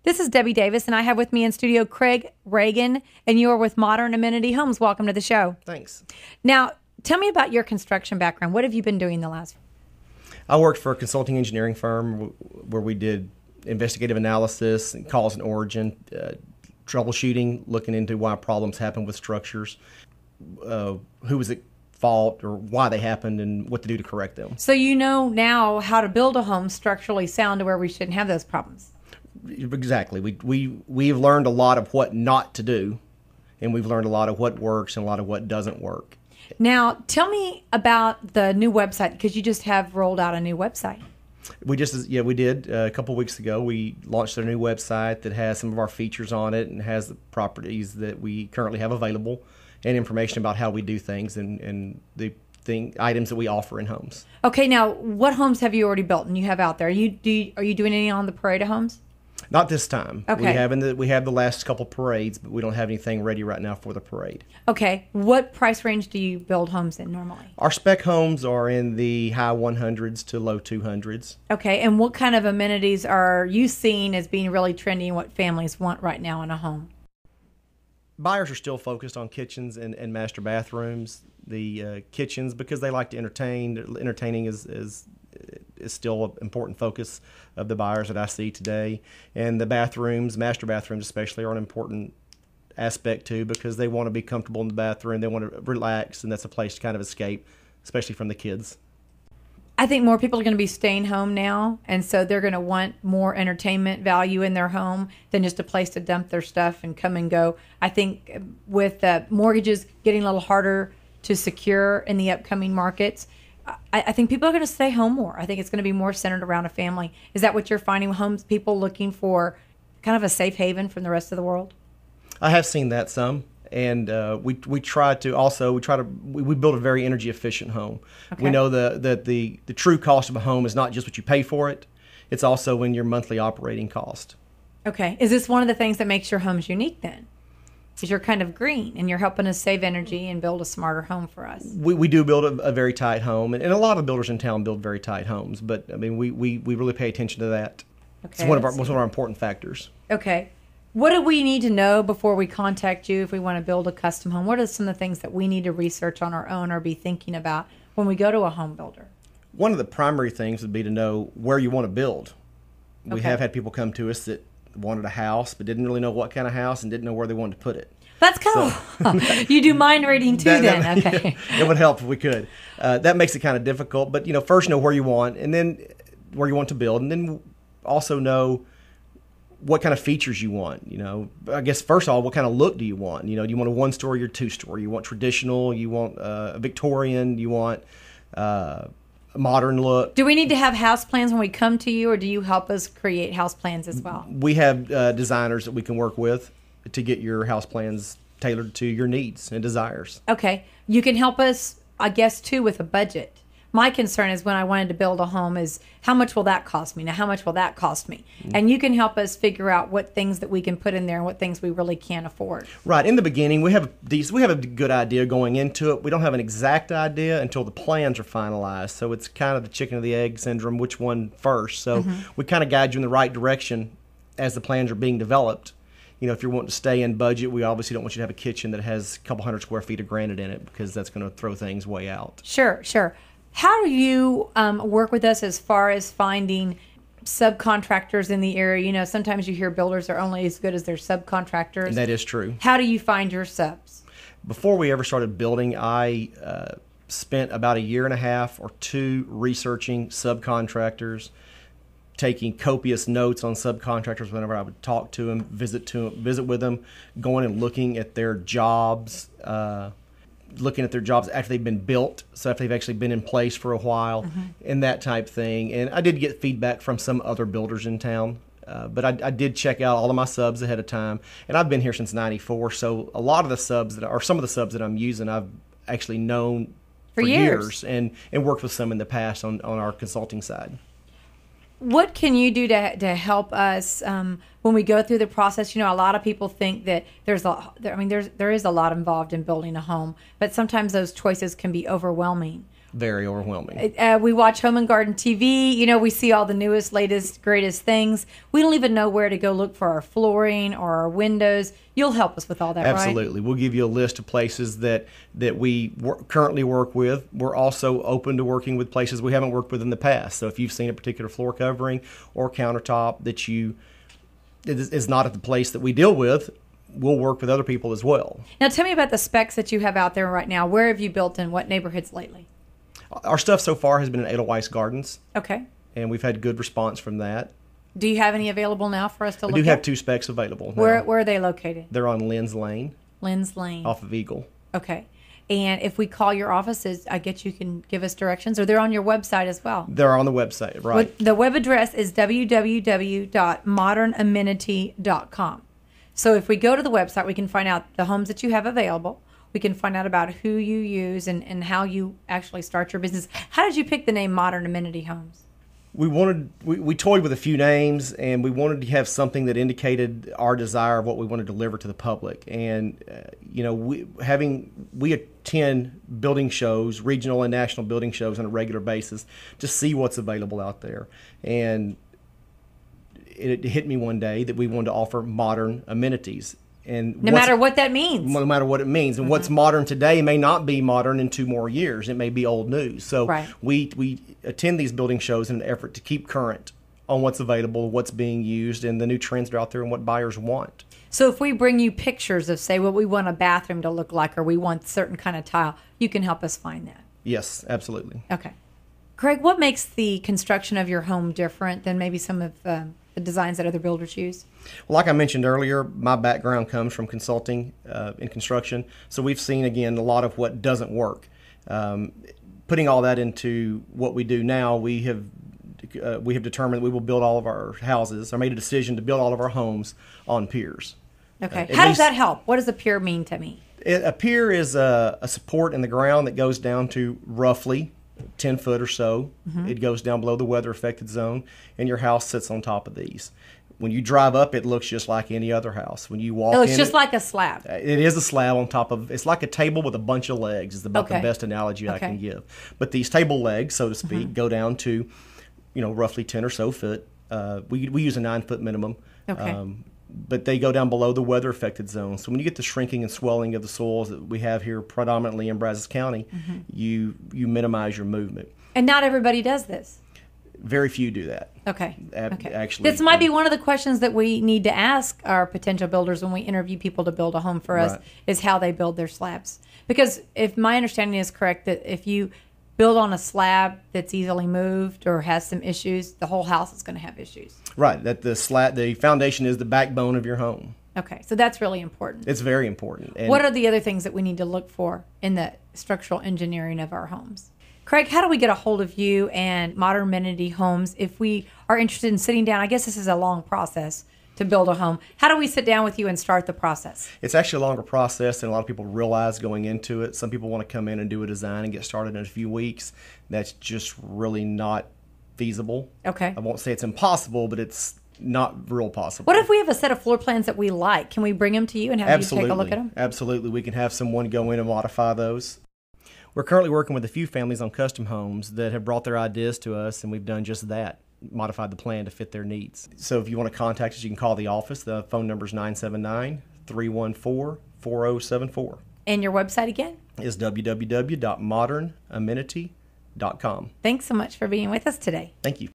This is Debbie Davis, and I have with me in studio Craig Reagan, and you are with Modern Amenity Homes. Welcome to the show. Thanks. Now, tell me about your construction background. What have you been doing the last? I worked for a consulting engineering firm where we did investigative analysis and cause and origin, troubleshooting, looking into why problems happen with structures, who was at fault or why they happened, and what to do to correct them. So you know now how to build a home structurally sound to where we shouldn't have those problems. Exactly. We've learned a lot of what not to do, and we've learned a lot of what works and a lot of what doesn't work. Now, tell me about the new website, because you just have rolled out a new website. We did a couple weeks ago. We launched a new website that has some of our features on it and has the properties that we currently have available and information about how we do things and the items that we offer in homes. Okay, now what homes have you already built and you have out there? Are you doing any on the parade of homes? Not this time. Okay. We have the last couple parades, but we don't have anything ready right now for the parade. Okay. What price range do you build homes in normally? Our spec homes are in the high 100s to low 200s. Okay. And what kind of amenities are you seeing as being really trendy and what families want right now in a home? Buyers are still focused on kitchens and master bathrooms. The kitchens, because they like to entertain. Entertaining is still an important focus of the buyers that I see today. And the bathrooms, master bathrooms especially, are an important aspect too, because they want to be comfortable in the bathroom. They want to relax, and that's a place to kind of escape, especially from the kids. I think more people are going to be staying home now, and so they're going to want more entertainment value in their home than just a place to dump their stuff and come and go. I think with mortgages getting a little harder to secure in the upcoming markets, I think people are going to stay home more. I think it's going to be more centered around a family. Is that what you're finding? Homes, people looking for kind of a safe haven from the rest of the world? I have seen that some, and we build a very energy efficient home. Okay. We know that the true cost of a home is not just what you pay for it; it's also in your monthly operating cost. Okay, is this one of the things that makes your homes unique then? Because you're kind of green and you're helping us save energy and build a smarter home for us. We do build a very tight home, and a lot of builders in town build very tight homes. But I mean, we really pay attention to that. Okay, it's one of our important factors. Okay. What do we need to know before we contact you if we want to build a custom home? What are some of the things that we need to research on our own or be thinking about when we go to a home builder? One of the primary things would be to know where you want to build. We have had people come to us that wanted a house but didn't really know what kind of house and didn't know where they wanted to put it. That's cool. You do mind reading too then. Okay. It would help if we could. That makes it kind of difficult, but first know where you want, and then where you want to build, and then also know what kind of features you want. I guess first of all, what kind of look do you want? Do you want a one-story or two-story? You want traditional? You want a Victorian? You want a modern look? Do we need to have house plans when we come to you, or do you help us create house plans as well? We have designers that we can work with to get your house plans tailored to your needs and desires. Okay. You can help us, I guess, too, with a budget. My concern is when I wanted to build a home is how much will that cost me? Now, how much will that cost me? Mm-hmm. And you can help us figure out what things that we can put in there and what things we really can't afford. Right. In the beginning, we have a good idea going into it. We don't have an exact idea until the plans are finalized. So it's kind of the chicken or the egg syndrome, which one first. So we kind of guide you in the right direction as the plans are being developed. If you're wanting to stay in budget, we obviously don't want you to have a kitchen that has a couple hundred square feet of granite in it, because that's going to throw things way out. Sure. How do you work with us as far as finding subcontractors in the area? Sometimes you hear builders are only as good as their subcontractors. And that is true. How do you find your subs? Before we ever started building, I spent about a year and a half or two researching subcontractors, taking copious notes on subcontractors whenever I would talk to them, visit with them, going and looking at their jobs, after they've been built, so after they've actually been in place for a while, and that type thing. And I did get feedback from some other builders in town, but I did check out all of my subs ahead of time. And I've been here since '94, so a lot of the subs some of the subs that I'm using, I've actually known for years and worked with some in the past on our consulting side. What can you do to help us when we go through the process? A lot of people think that there is a lot involved in building a home, but sometimes those choices can be overwhelming. Very overwhelming. We watch Home and Garden TV. You know, we see all the newest, latest, greatest things. We don't even know where to go look for our flooring or our windows. You'll help us with all that, Absolutely. right? We'll give you a list of places that we currently work with. We're also open to working with places we haven't worked with in the past. So if you've seen a particular floor covering or countertop that is not at the place that we deal with, we'll work with other people as well. Now tell me about the specs that you have out there right now. Where have you built in what neighborhoods lately? Our stuff so far has been in Edelweiss Gardens. Okay. And we've had good response from that. Do you have any available now for us to look at? We do have 2 specs available now. Where are they located? They're on Lynn's Lane. Lynn's Lane. Off of Eagle. Okay. And if we call your offices, I guess you can give us directions, or they're on your website as well. They're on the website, right. The web address is www.modernamenity.com. So if we go to the website, we can find out the homes that you have available. We can find out about who you use and how you actually start your business. How did you pick the name Modern Amenity Homes? We toyed with a few names, and we wanted to have something that indicated our desire of what we want to deliver to the public. And we attend building shows, regional and national building shows on a regular basis to see what's available out there. And it hit me one day that we wanted to offer modern amenities. And no matter what that means. No matter what it means. And what's modern today may not be modern in 2 more years. It may be old news. So we attend these building shows in an effort to keep current on what's available, what's being used, and the new trends that are out there and what buyers want. So if we bring you pictures of, say, what we want a bathroom to look like, or we want certain kind of tile, you can help us find that. Yes, absolutely. Okay. Craig, what makes the construction of your home different than maybe some of the designs that other builders use? Well, like I mentioned earlier, my background comes from consulting in construction. So we've seen, again, a lot of what doesn't work. Putting all that into what we do now, we have determined that we will build all of our houses, or made a decision to build all of our homes on piers. Okay. How does that help? What does a pier mean to me? A pier is a support in the ground that goes down to roughly 10 foot or so. Mm-hmm. It goes down below the weather affected zone, and your house sits on top of these. When you drive up, it looks just like any other house. When you walk in, it looks just like a slab. It is a slab on top of. It's like a table with a bunch of legs. Is about the best analogy I can give. But these table legs, so to speak, go down to, roughly 10 or so foot. We use a 9 foot minimum. Okay. But they go down below the weather affected zone. So when you get the shrinking and swelling of the soils that we have here, predominantly in Brazos County, you minimize your movement. And not everybody does this. Very few do that. Okay. Actually, this might be one of the questions that we need to ask our potential builders when we interview people to build a home for us, is how they build their slabs. Because if my understanding is correct, that if you build on a slab that's easily moved or has some issues, the whole house is going to have issues. Right. That the foundation is the backbone of your home. Okay. So that's really important. It's very important. And what are the other things that we need to look for in the structural engineering of our homes? Craig, how do we get a hold of you and Modern Amenity Homes if we are interested in sitting down? I guess this is a long process to build a home. How do we sit down with you and start the process? It's actually a longer process than a lot of people realize going into it. Some people want to come in and do a design and get started in a few weeks. That's just really not feasible. Okay. I won't say it's impossible, but it's not real possible. What if we have a set of floor plans that we like? Can we bring them to you and have you take a look at them? Absolutely. We can have someone go in and modify those. We're currently working with a few families on custom homes that have brought their ideas to us, and we've done just that, modified the plan to fit their needs. So if you want to contact us, you can call the office. The phone number is 979-314-4074. And your website again? Is www.modernamenity.com. Thanks so much for being with us today. Thank you.